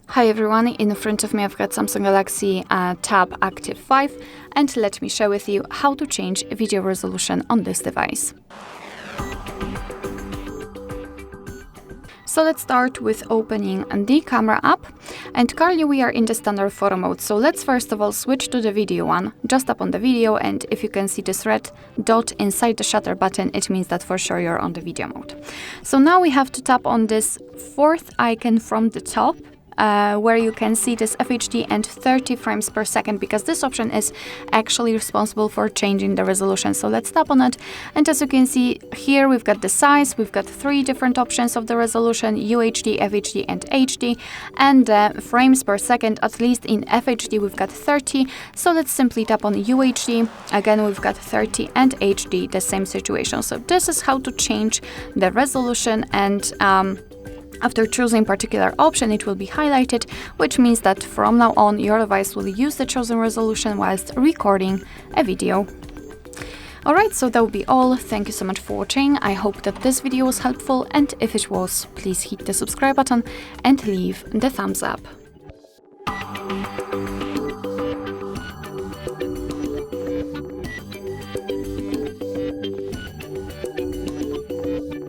Hi everyone, in front of me I've got Samsung Galaxy Tab Active 5, and let me share with you how to change video resolution on this device. So let's start with opening the camera app, and currently we are in the standard photo mode. So let's first of all switch to the video one. Just tap on the video, and if you can see this red dot inside the shutter button, it means that for sure you're on the video mode. So now we have to tap on this fourth icon from the top, where you can see this FHD and 30 frames per second, because this option is actually responsible for changing the resolution. So let's tap on it, and as you can see here, we've got the size, we've got 3 different options of the resolution: UHD, FHD and HD, and frames per second, at least in FHD we've got 30. So let's simply tap on UHD, again we've got 30, and HD, the same situation. So this is how to change the resolution, and after choosing particular option, it will be highlighted, which means that from now on your device will use the chosen resolution whilst recording a video. Alright, so that will be all. Thank you so much for watching. I hope that this video was helpful, and if it was, please hit the subscribe button and leave the thumbs up.